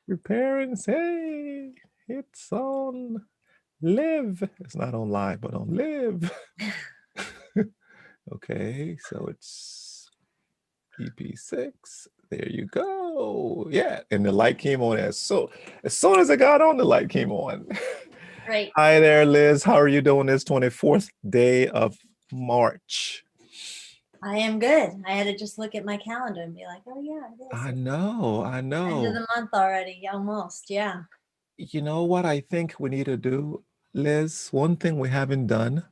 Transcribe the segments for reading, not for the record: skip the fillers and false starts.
Your parents, hey, it's on live. It's not on live, but on live. Okay, so it's EP6. There you go. Yeah, and the light came on as soon as I got on, the light came on. Right. Hi there, Liz. How are you doing this 24th day of March? I am good. I had to just look at my calendar and be like, oh yeah, it is. I know, I End of know. the month already, almost. Yeah. You know what I think we need to do, Liz? One thing we haven't done,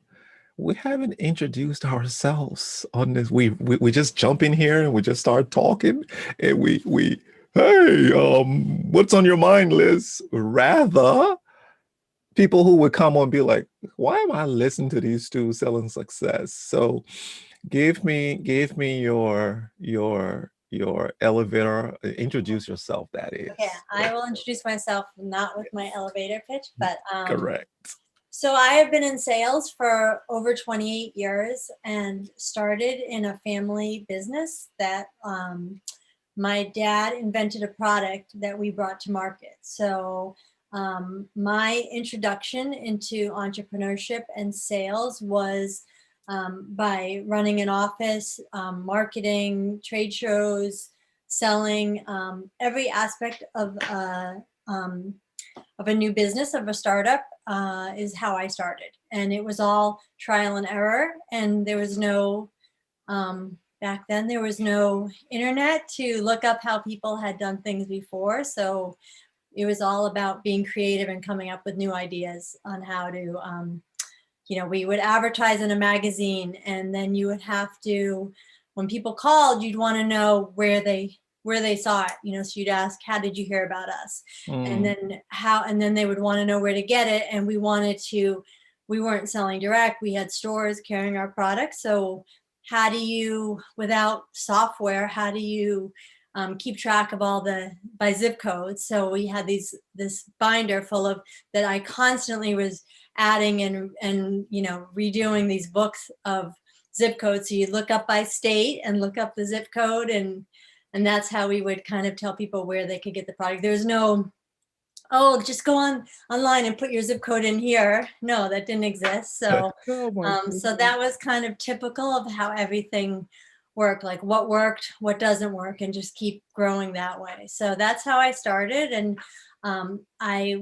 we haven't introduced ourselves on this. We just jump in here and we just start talking and we hey, what's on your mind, Liz? Rather, people who would come on and be like, why am I listening to these two selling success? So give me your elevator, introduce yourself, that Okay. is. I will introduce myself not with my elevator pitch, but Correct. so I have been in sales for over 28 years and started in a family business that my dad invented a product that we brought to market. So my introduction into entrepreneurship and sales was by running an office, marketing, trade shows, selling, every aspect of a new business, of a startup, is how I started. And it was all trial and error. And there was no, back then, there was no internet to look up how people had done things before. So it was all about being creative and coming up with new ideas on how to, we would advertise in a magazine, and then you would have to, when people called, you'd want to know where they saw it, so you'd ask, how did you hear about us? And Mm, then they would want to know where to get it. And we weren't selling direct. We had stores carrying our products. So how do you, without software, how do you keep track of all by zip codes? So we had this binder full of that I constantly was adding and redoing these books of zip codes. So you look up by state and look up the zip code, and that's how we would kind of tell people where they could get the product. There's no, oh, just go online and put your zip code in here. No, that didn't exist. So oh my so goodness. that was kind of typical of how everything worked, like what worked, what doesn't work, and just keep growing that way. So that's how I started. And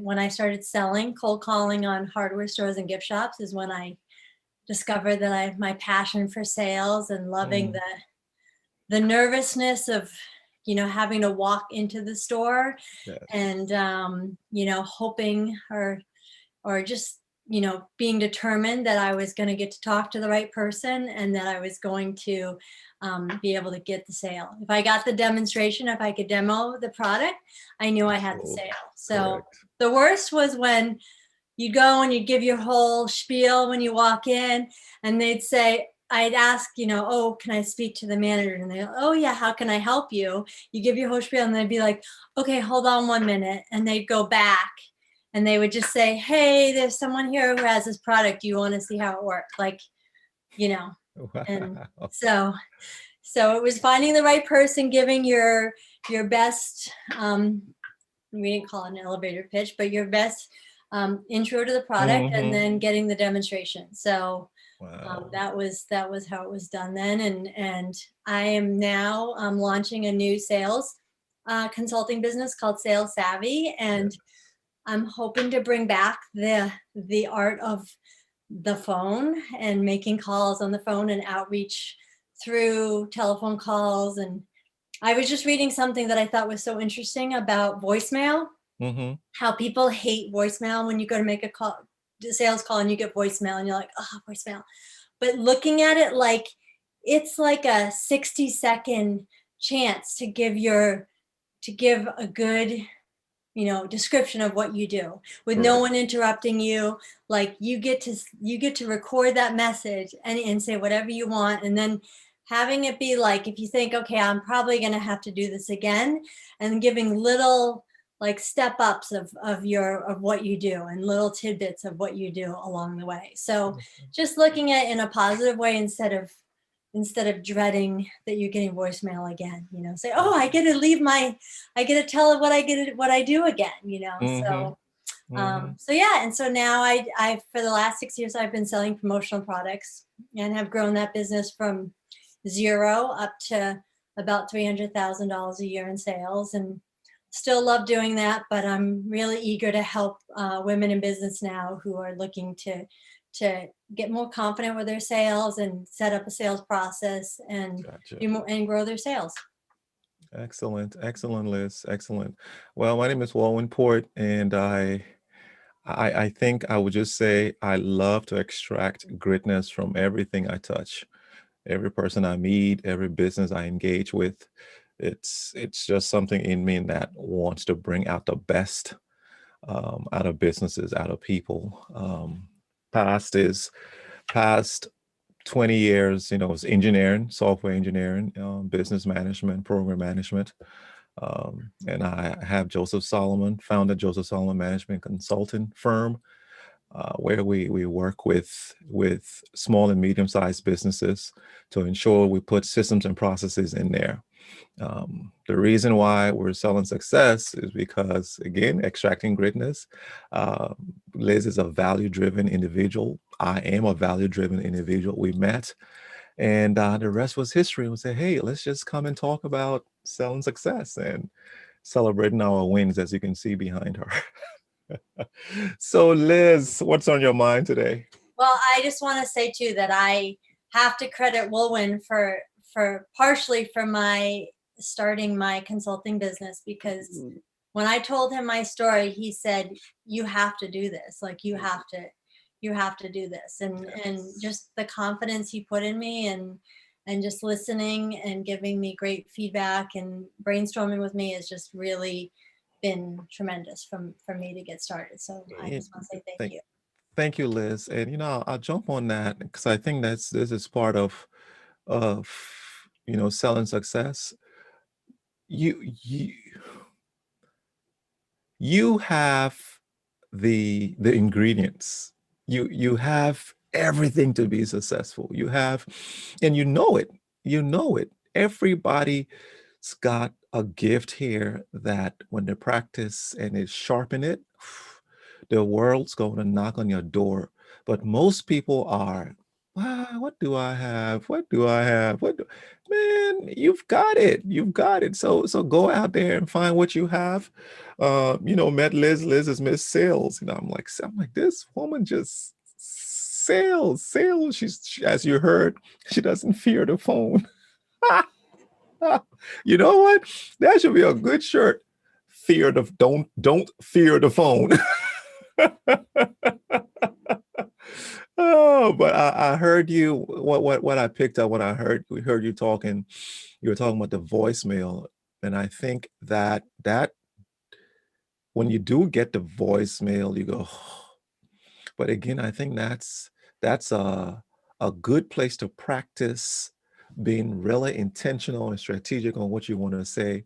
when I started selling, cold calling on hardware stores and gift shops is when I discovered that my passion for sales and loving Mm, the nervousness of having to walk into the store yes. and hoping or just being determined that I was going to get to talk to the right person and that I was going to be able to get the sale. If I got the demonstration, if I could demo the product, I knew I had the So sale. So correct. the worst was when you'd go and you'd give your whole spiel when you walk in, and they'd say, I'd ask, oh, can I speak to the manager? And they, oh yeah, how can I help you? You give your whole spiel, and they'd be like, okay, hold on 1 minute, and they'd go back, and they would just say, hey, there's someone here who has this product. Do you want to see how it works? Like, you know, and Wow. so it was finding the right person, giving your best. We didn't call it an elevator pitch, but your best intro to the product, and Hmm. then getting the demonstration. So Wow. that was how it was done then. And I am now launching a new sales consulting business called Sales Savvy, and Yes. I'm hoping to bring back the art of the phone and making calls on the phone and outreach through telephone calls. And I was just reading something that I thought was so interesting about voicemail, Hmm. how people hate voicemail when you go to make a sales call, and you get voicemail and you're like, oh, voicemail. But looking at it like it's like a 60-second chance to give a good description of what you do with no Correct. one interrupting you. Like you get to record that message and say whatever you want, and then having it be like, if you think, okay, I'm probably going to have to do this again, and giving little like step ups of what you do and little tidbits of what you do along the way. So just looking at it in a positive way instead of instead of dreading that you're getting voicemail again, say, oh, I get to tell it what I do again. Mm-hmm. Mm-hmm. So yeah, and so now I for the last 6 years I've been selling promotional products and have grown that business from zero up to about $300,000 a year in sales, and still love doing that. But I'm really eager to help women in business now who are looking to get more confident with their sales and set up a sales process and Gotcha. do more and grow their sales. Excellent. Excellent, Liz. Excellent. Well, my name is Wulwyn Porte, and I think I would just say I love to extract greatness from everything I touch, every person I meet, every business I engage with. It's just something in me that wants to bring out the best out of businesses, out of people. Past is past 20 years, was engineering, software engineering, business management, program management. And I have Joseph Solomon, founded Joseph Solomon Management Consulting firm, where we work with small and medium-sized businesses to ensure we put systems and processes in there. The reason why we're selling success is because, again, extracting greatness. Uh, Liz is a value-driven individual. I am a value-driven individual. We met, and the rest was history. We said, hey, let's just come and talk about selling success and celebrating our wins, as you can see behind her. So, Liz, what's on your mind today? Well, I just want to say too that I have to credit Woolwyn for partially for my starting my consulting business, because when I told him my story, he said, "You have to do this. Like you have to do this." And just the confidence he put in me, and just listening and giving me great feedback and brainstorming with me has just really been tremendous for me to get started. So I It- just want to say thank Thank, you. thank you, Liz. And I'll jump on that because I think this is part of selling success. You you you have the ingredients. You have everything to be successful. You have, and you know it. You know it. Everybody's got a gift here that when they practice and they sharpen it, the world's going to knock on your door. But most people are, what do I have? What do I have? Man, you've got it. You've got it. So go out there and find what you have. Met Liz. Liz is Miss Sales. I'm like, this woman just sales. As you heard, she doesn't fear the phone. You know what? That should be a good shirt. Don't fear the phone. Oh, but I heard you. What I picked up when we heard you talking. You were talking about the voicemail, and I think that when you do get the voicemail, you go. But again, I think that's a good place to practice being really intentional and strategic on what you want to say,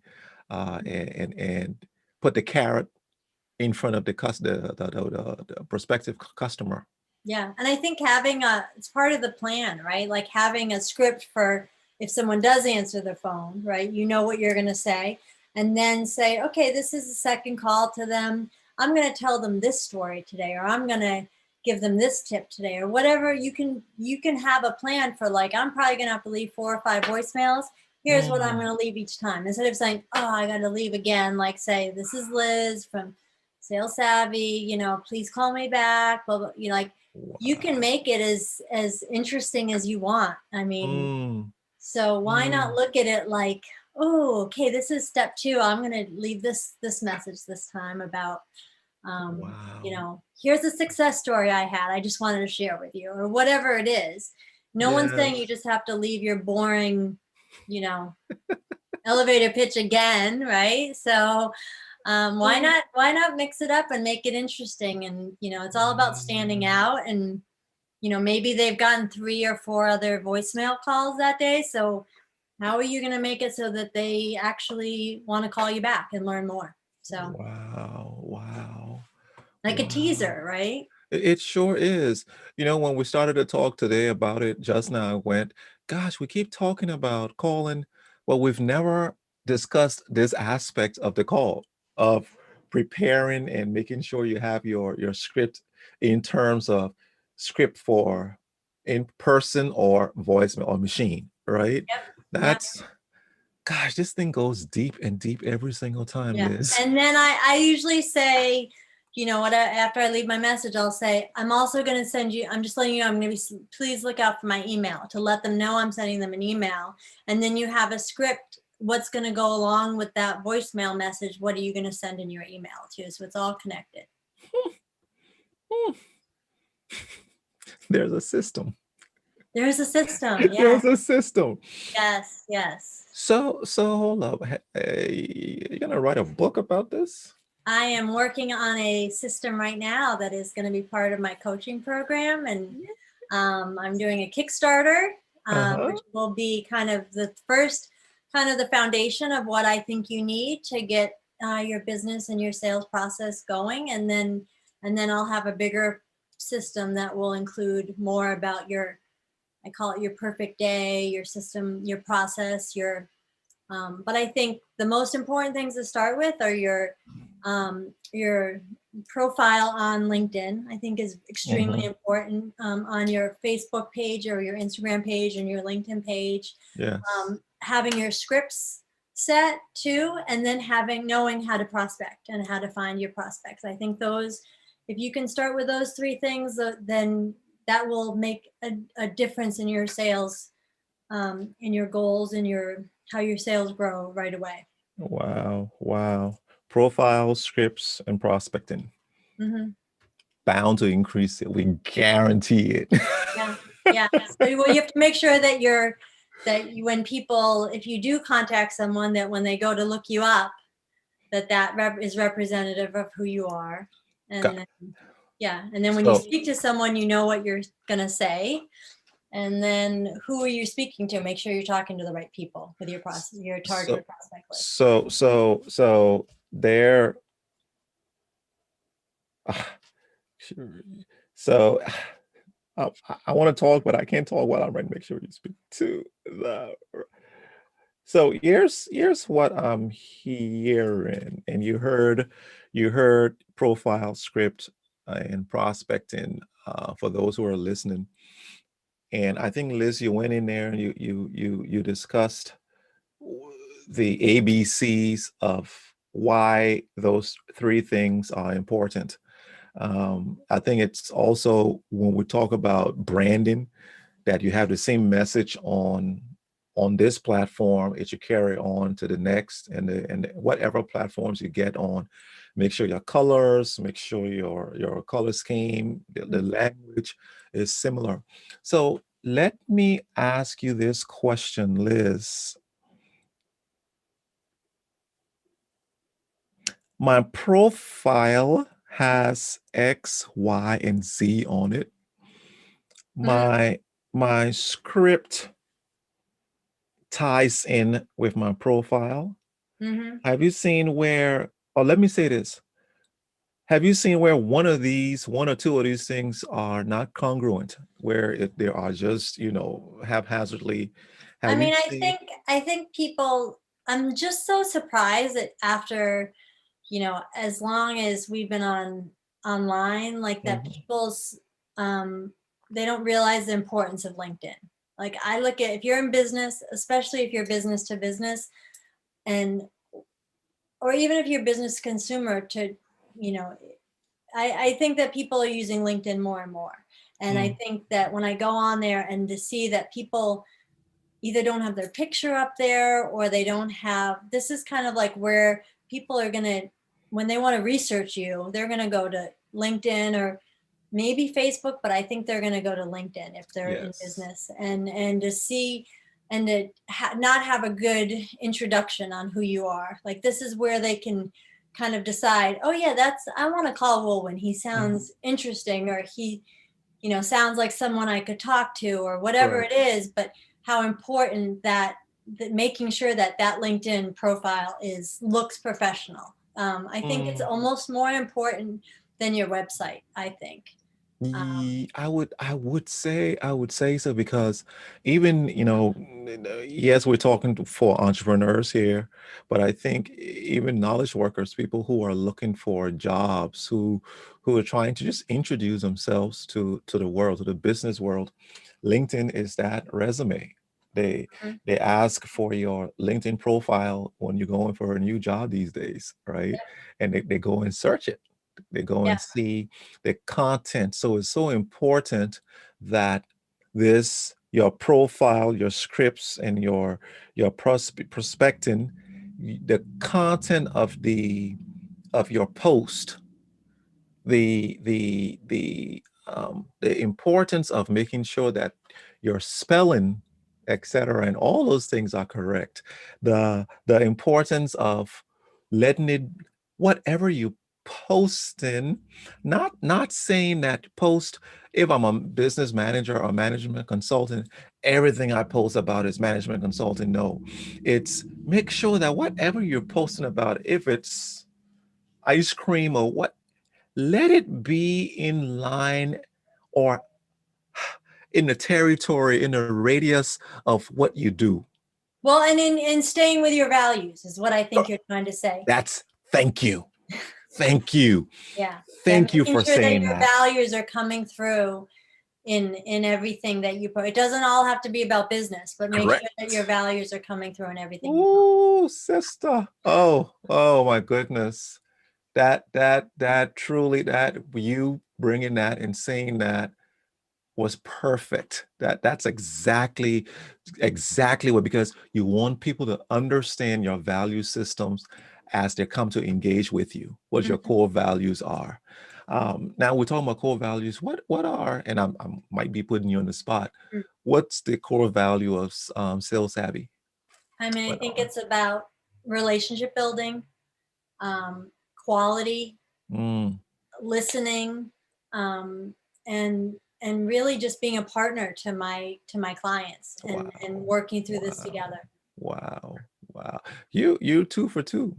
and put the carrot in front of the prospective customer. Yeah. And I think it's part of the plan, right? Like having a script for if someone does answer the phone, right? You know what you're going to say, and then say, okay, this is the second call to them. I'm going to tell them this story today, or I'm going to give them this tip today, or whatever. You can have a plan for, like, I'm probably going to have to leave 4 or 5 voicemails. Here's what I'm Mm, going to leave each time. Instead of saying, oh, I got to leave again, like say, this is Liz from Sales Savvy, please call me back, blah, blah, like you can wow. make it as interesting as you want. I mean, Mm, so why not mm, look at it like, oh, okay, this is step 2. I'm going to leave this message this time about wow. here's a success story I had. I just wanted to share with you, or whatever it is. No one's saying you Yes. just have to leave your boring, you know, elevator pitch again, right? So why not mix it up and make it interesting? And it's all about standing Wow. out. And maybe they've gotten 3 or 4 other voicemail calls that day. So how are you going to make it so that they actually want to call you back and learn more? So Wow. Wow. like a Wow. teaser, right? It sure is. When we started to talk today about it just now, I went, gosh, we keep talking about calling. Well, we've never discussed this aspect of the call of preparing and making sure you have your script in terms of script for in person or voicemail or machine, right? Yep. Yep. That's gosh, this thing goes deep and deep every single time, Yeah. Liz. And then I usually say, you know what, after I leave my message, I'll say, I'm also going to send you, I'm just letting you know, I'm going to be, please look out for my email, to let them know I'm sending them an email. And then you have a script, what's going to go along with that voicemail message. What are you going to send in your email too? So it's all connected. There's a system. There's a system. Yes. There's a system. Yes. Yes. So hold up. You're gonna write a book about this? I am working on a system right now that is going to be part of my coaching program. And I'm doing a Kickstarter, Uh-huh. which will be kind of the first, kind of the foundation of what I think you need to get your business and your sales process going. And then I'll have a bigger system that will include more about your, I call it your perfect day, your system, your process, but I think the most important things to start with are your profile on LinkedIn. I think is extremely Mhm. important, on your Facebook page or your Instagram page and your LinkedIn page. Yes. Having your scripts set too, and then knowing how to prospect and how to find your prospects. I think those, if you can start with those three things, then that will make a difference in your sales, in your goals and your how your sales grow right away. Wow. Wow. Profile, scripts, and prospecting. Hmm. Bound to increase it. We guarantee it. Yeah, yeah. So well, you have to make sure that when people, if you do contact someone, that when they go to look you up, that is representative of who you are, and Got- then, yeah, and then when you So, speak to someone, you know what you're gonna say, and then who are you speaking to? Make sure you're talking to the right people with your process, your so, targeted prospect list. so there. Sure. So I want to talk, but I can't talk while I'm ready to make sure you speak to the. So here's what I'm hearing, and you heard profile script and prospecting for those who are listening. And I think Liz, you went in there and you discussed the ABCs of why those three things are important. I think it's also when we talk about branding that you have the same message on this platform, it should carry on to the next and whatever platforms you get on. Make sure your colors, make sure your color scheme, the language is similar. So let me ask you this question, Liz. My profile has X, Y, and Z on it. Mhm. My script ties in with my profile. Mhm. Have you seen where, or let me say this, have you seen where one or two of these things are not congruent, where they are just, haphazardly? I Have you mean, I seen? think I think people. I'm just so surprised that after, as long as we've been online, like that Mhm, people's, um, they don't realize the importance of LinkedIn. Like I look at, if you're in business, especially if you're business to business, and or even if you're business consumer to, you know, I think that people are using LinkedIn more and more. And I mm, think that when I go on there and to see that people either don't have their picture up there, or they don't have, this is kind of like where people are going to, when they want to research you, they're going to go to LinkedIn or maybe Facebook, but I think they're going to go to LinkedIn if they're in yes. business, and to see, and to not have a good introduction on who you are. Like this is where they can kind of decide, oh yeah, I want to call Wulwyn. He Mhm, sounds interesting, or he, sounds like someone I could talk to, or whatever right. it is. But how important that making sure that LinkedIn profile looks professional. I think it's Mm, almost more important than your website, I think. I would say so because even, yes, we're talking for entrepreneurs here, but I think even knowledge workers, people who are looking for jobs, who are trying to just introduce themselves to the world, to the business world, LinkedIn is that resume. They Mhm. they ask for your LinkedIn profile when you're going for a new job these days, right? And they go and search it. They go Yeah. and see the content. So it's so important that this your profile, your scripts, and your prospecting, the content of your post, the importance of making sure that your spelling, etc., and all those things are correct. The importance of letting it, whatever you post in, not saying that post, if I'm a business manager or management consultant, everything I post about is management consulting. No, it's make sure that whatever you're posting about, if it's ice cream or what, let it be in line or in the territory, in the radius of what you do. Well, and in staying with your values is what I think you're trying to say. That's Thank you. Thank you. Yeah. Yeah. Thank you Making for sure that saying your that. values are coming through in everything that you put. It doesn't all have to be about business, but make sure that your Correct. values are coming through in everything you Oh, sister. Oh my goodness. That truly, that you bringing that and saying that was perfect. That's exactly what, because you want people to understand your value systems as they come to engage with you, what do. your core values are. Now we're talking about core values. What are, and I might be putting you on the spot. Mhm. What's the core value of Sales Savvy? I mean, I What think are? it's about relationship building, um, quality, Mm, listening, and really just being a partner to my clients and wow, working through this wow, together. wow, wow. You two for two.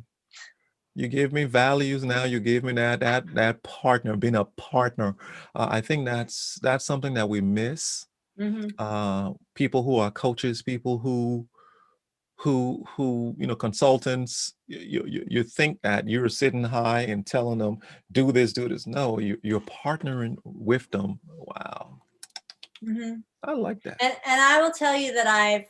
You gave me values. Now you gave me that partner, being a partner. I think that's something that we miss. Hmm. People who are coaches, people who consultants. You think that you're sitting high and telling them do this, do this. No, you're partnering with them. Wow, Hmm. I like that. And I will tell you that I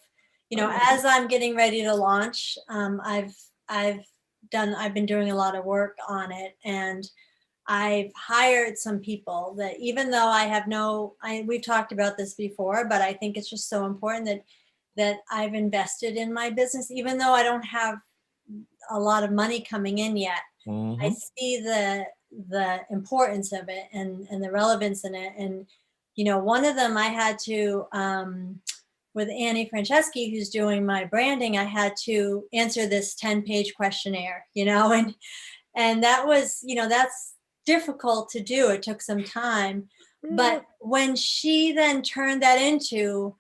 like as it. I'm getting ready to launch, I've I've been doing a lot of work on it, and I've hired some people that, even though I have we've talked about this before, but I think it's just so important that I've invested in my business, even though I don't have a lot of money coming in yet. I Hmm. see the importance of it and the relevance in it. And one of them I had to with Annie Franceschi, who's doing my branding, I had to answer this 10-page questionnaire, and that was, that's difficult to do. It took some time. Yeah. But when she then turned that into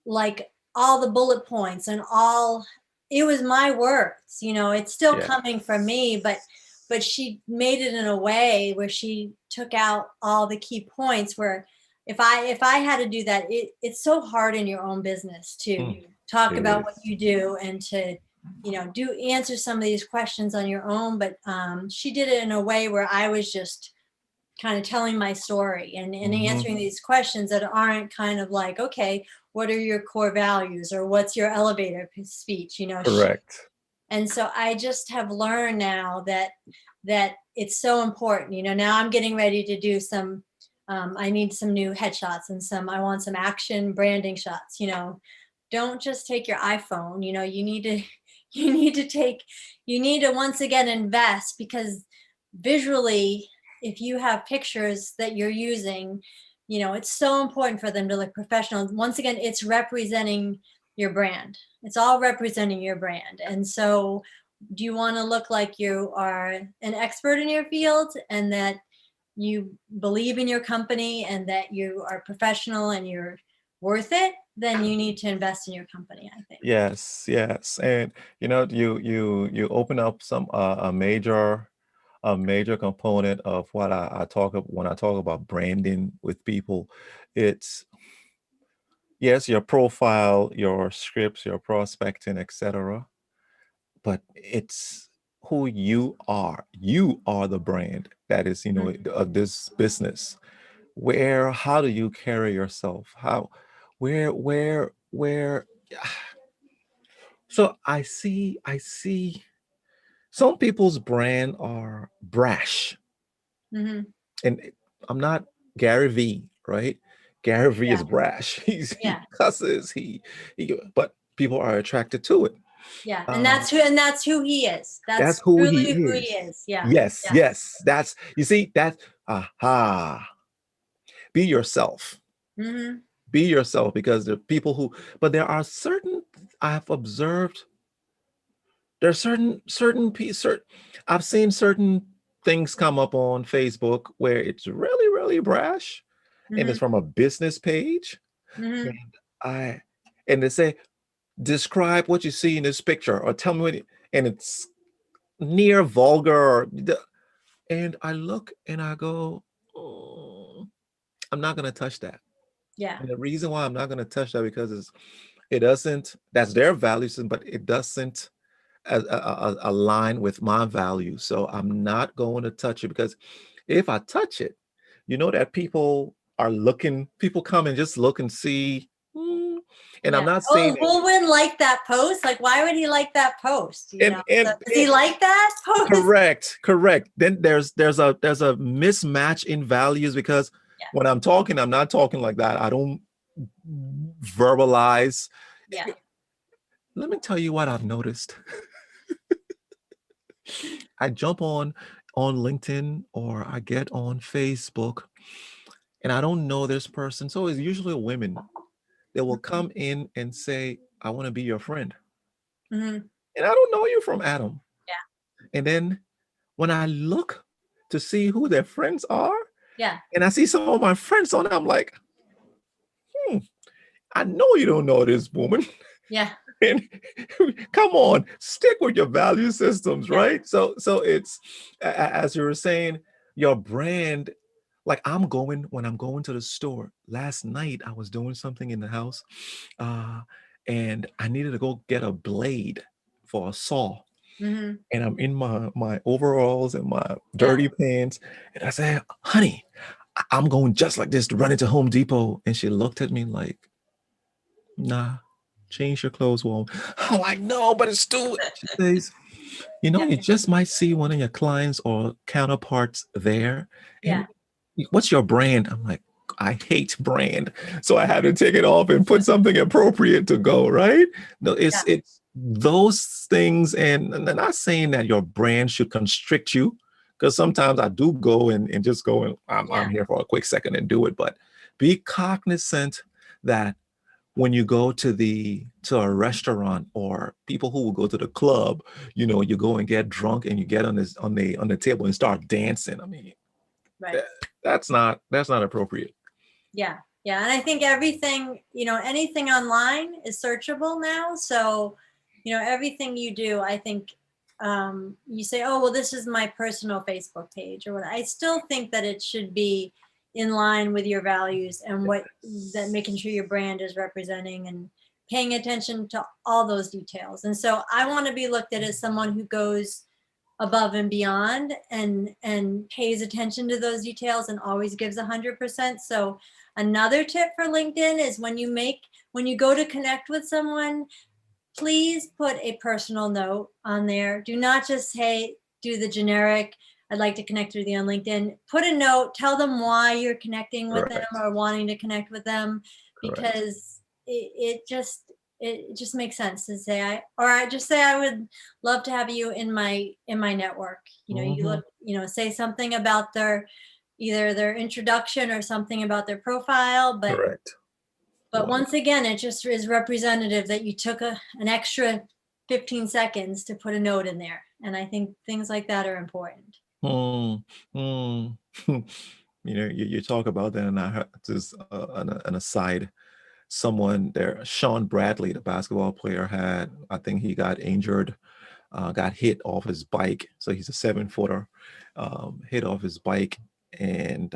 like all the bullet points and all, it was my words, it's still coming from me, but she made it in a way where she took out all the key points, where if I had to do that, it's so hard in your own business to Mm, talk it about what is. you do and to do answer some of these questions on your own. But she did it in a way where I was just kind of telling my story and Hmm. answering these questions that aren't kind of like, okay, what are your core values, or what's your elevator speech, Correct. and so I just have learned now that it's so important. Now I'm getting ready to do some, I need some new headshots and I want some action branding shots. Don't just take your iPhone. You need to you need to take you need to once again invest, because visually, if you have pictures that you're using, it's so important for them to look professional. Once again, it's representing your brand. It's all representing your brand. And so, do you want to look like you are an expert in your field, and that you believe in your company, and that you are professional and you're worth it? Then you need to invest in your company, I think. Yes, yes. And you open up some a major a major component of what I when I talk about branding with people. It's yes, your profile, your scripts, your prospecting, etc. But it's who you are. You are the brand that is, Mhm. of this business. Where, how do you carry yourself? How, where? So I see some people's brand are brash, Mhm. and I'm not Gary V, right? Gary V Yeah. is brash. He Yeah. cusses. But people are attracted to it. Yeah. Um, And that's who he is. that's That's who he truly who he is. is. Yeah. Yes, Yeah. yes. That's you see that. Aha. Be yourself. Mhm. Be yourself because there are people who. But there are certain I've observed. There's certain I've seen certain things come up on Facebook where it's really really brash, and it's Mhm. from a business page, Mhm. and I and they say describe what you see in this picture or tell me and it's near vulgar and I look and I go, oh, I'm not gonna touch that. Yeah. And the reason why I'm not gonna touch that because it doesn't. That's their values, but it doesn't align with my values. So I'm not going to touch it because if I touch it, that people are looking. People come and just look and see. And I'm Yeah. not saying Oh, it. Wulwyn liked that post. Like, why would he like that post? So And does he like that post? correct. Then there's a mismatch in values because Yeah. when I'm talking, I'm not talking like that. I don't verbalize. Yeah. Let me tell you what I've noticed. I jump on LinkedIn or I get on Facebook and I don't know this person. So it's usually women that will Mhm. come in and say, I want to be your friend. Mhm. And I don't know you from Adam. Yeah. And then when I look to see who their friends are, Yeah. and I see some of my friends on it, I'm like, hmm, I know you don't know this woman. Yeah. And come on, stick with your value systems, Yeah. right? So it's as you were saying, your brand. Like when I'm going to the store. Last night I was doing something in the house, uh, and I needed to go get a blade for a saw. Mhm. And I'm in my overalls and my Yeah. dirty pants, and I said, "Honey, I'm going just like this to run into Home Depot." And she looked at me like, nah, change your clothes, woman. I'm like, no, but it's too. She says, Yeah. you just might see one of your clients or counterparts there. Yeah. And what's your brand? I'm like, I hate brand. So I had to take it off and put something appropriate to go, right? No, Yeah. it's those things, and I'm not saying that your brand should constrict you, because sometimes I do go and just go and I'm Yeah. here for a quick second and do it, but be cognizant that when you go to a restaurant or people who will go to the club, you go and get drunk and you get on the table and start dancing. I mean, Right. that, that's not appropriate. Yeah. Yeah. And I think everything, anything online is searchable now. So, everything you do, I think you say, oh, well, this is my personal Facebook page or what. I still think that it should be in line with your values and what that making sure your brand is representing and paying attention to all those details. And so I want to be looked at as someone who goes above and beyond and pays attention to those details and always gives 100%. So another tip for LinkedIn is when you go to connect with someone, please put a personal note on there. Do not just say, do the generic, I'd like to connect with you on LinkedIn. Put a note, tell them why you're connecting with them Correct. or wanting to connect with them, Correct. because it just makes sense to say I just say I would love to have you in my network. You Hmm. look, say something about either their introduction or something about their profile, Correct. but Wow. once again, it just is representative that you took an extra 15 seconds to put a note in there. And I think things like that are important. Hmm. Hmm. You talk about that, and I heard just an aside. Someone there, Sean Bradley, the basketball player, I think he got injured got hit off his bike. So he's a 7-footer, hit off his bike, and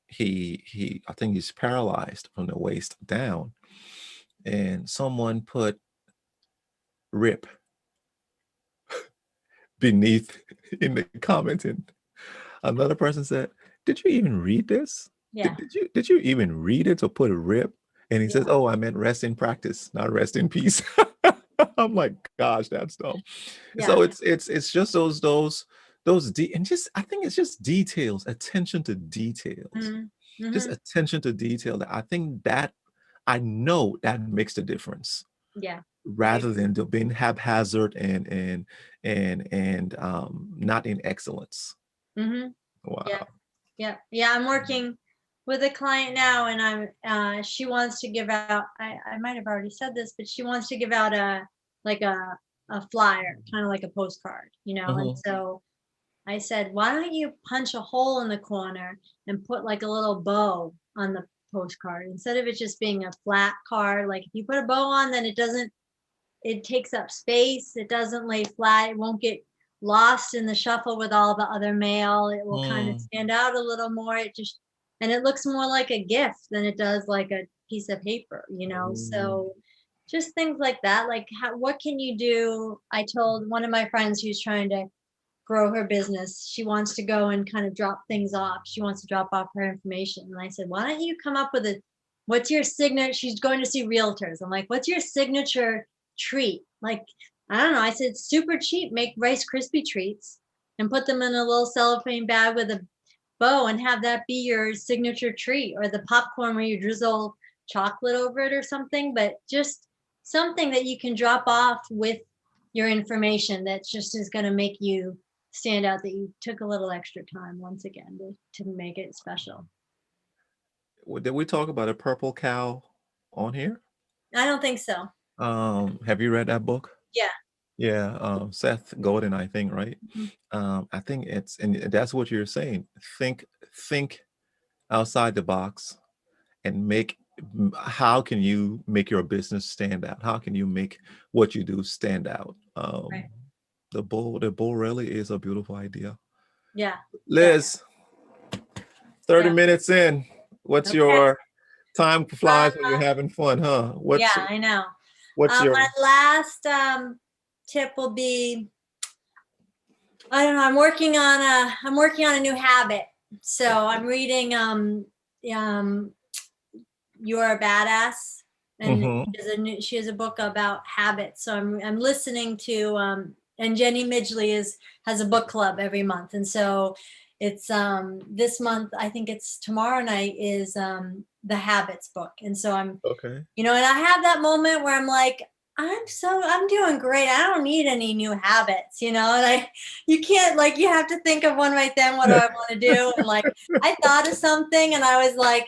he I think he's paralyzed from the waist down. And someone put "rip" beneath in the comment, and another person said, "Did you even read this? Yeah. Did you even read it to put a rip?" And he says, Yeah. "Oh, I meant rest in practice, not rest in peace." I'm like, gosh, that's dumb. Yeah. So it's just and just I think it's just details, attention to details, Mm-hmm. just Mm-hmm. attention to detail. That I think that I know that makes the difference, Yeah. I rather agree. than being haphazard and not in excellence. Mm-hmm. Yeah. Wow. Yeah. Yeah. I'm working with a client now, and she wants to give out, I might have already said this, but she wants to give out like a flyer, kind of like a postcard, and Mhm. so I said, why don't you punch a hole in the corner and put like a little bow on the postcard instead of it just being a flat card? Like if you put a bow on, then it takes up space. It doesn't lay flat. It won't get lost in the shuffle with all the other mail. It will kind of Mm. stand out a little more. And it looks more like a gift than it does like a piece of paper. Mm. So just things like that. Like, what can you do? I told one of my friends who's trying to grow her business. She wants to go and kind of drop things off. She wants to drop off her information. And I said, why don't you come up with what's your signature? She's going to see realtors. I'm like, what's your signature treat? Like, I don't know. I said, super cheap. Make Rice Krispie treats and put them in a little cellophane bag with a bow and have that be your signature treat, or the popcorn where you drizzle chocolate over it or something. But just something that you can drop off with your information that just is going to make you stand out, that you took a little extra time once again to make it special. Did we talk about a purple cow on here? I don't think so. Have you read that book? Yeah. Yeah, Seth Godin, I think, right? Mhm. I think and that's what you're saying. Think outside the box and how can you make your business stand out? How can you make what you do stand out? Right. The bull really is a beautiful idea. Yeah. Yeah. Liz, 30 Yeah. minutes in. What's Okay. your time flies when Uh, you're having fun, huh? yeah, I know. What's your My last tip will be, I don't know, I'm working on a new habit. So I'm reading um You're a Badass, and Mhm. she has a book about habits. So I'm listening to and Jenny Midgley has a book club every month, and so it's this month, I think it's tomorrow night, is the Habits book. And so Okay. and I have that moment where I'm like, I'm doing great. I don't need any new habits, and you can't, like, you have to think of one right then. What do I want to do? And like, I thought of something and I was like,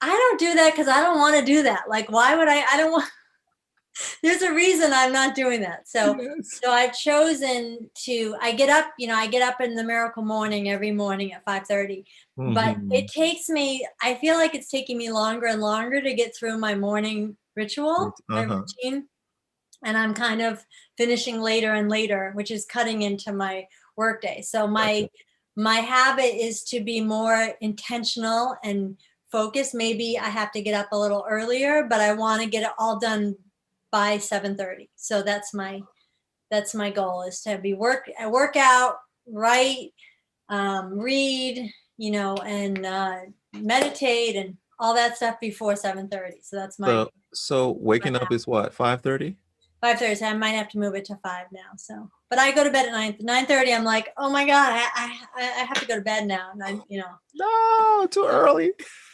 I don't do that because I don't want to do that. Like, why would I don't want, there's a reason I'm not doing that. So Yes. I've chosen to, I get up in the miracle morning every morning at 5:30. But it Mhm. takes me, I feel like it's taking me longer and longer to get through my morning ritual, my Uh-huh. routine. And I'm kind of finishing later and later, which is cutting into my workday. So Gotcha. my habit is to be more intentional and focused. Maybe I have to get up a little earlier, but I want to get it all done by 7:30. So that's my goal, is to work out, write, read, and meditate and all that stuff before 7:30. So that's my So waking up is what, 5:30? 5:30. So I might have to move it to 5 now. So, but I go to bed at 9:30. I'm like, oh my god, I have to go to bed now. And No, too early.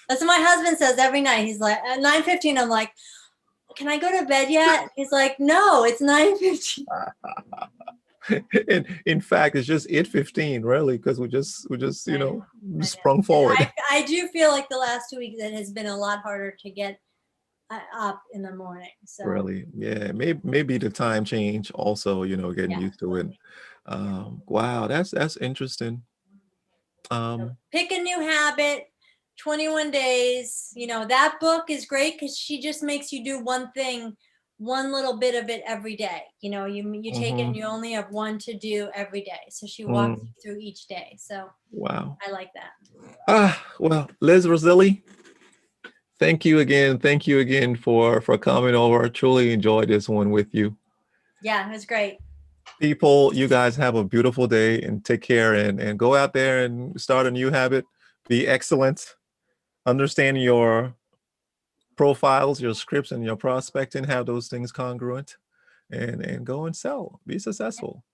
that's what my husband says every night. He's like, at 9:15. I'm like, can I go to bed yet? He's like, no, it's 9:15. In fact, it's just 8:15, really, because we just I know, I know. sprung And forward. I do feel like the last 2 weeks it has been a lot harder to get up in the morning. So Really. Yeah, maybe the time change also, getting yeah. used to it. Wow, that's interesting. So Um, pick a new habit, 21 days. That book is great because she just makes you do one thing one little bit of it every day. You know, you take it and Hmm. you only have one to do every day. So she walks Mm, you through each day. So wow. I like that. Well, Liz Rossilli, thank you again. Thank you again for coming over. I truly enjoyed this one with you. Yeah, it was great. People, you guys have a beautiful day and take care and go out there and start a new habit. Be excellent. Understand your profiles, your scripts, and your prospecting. Have those things congruent and go and sell. Be successful.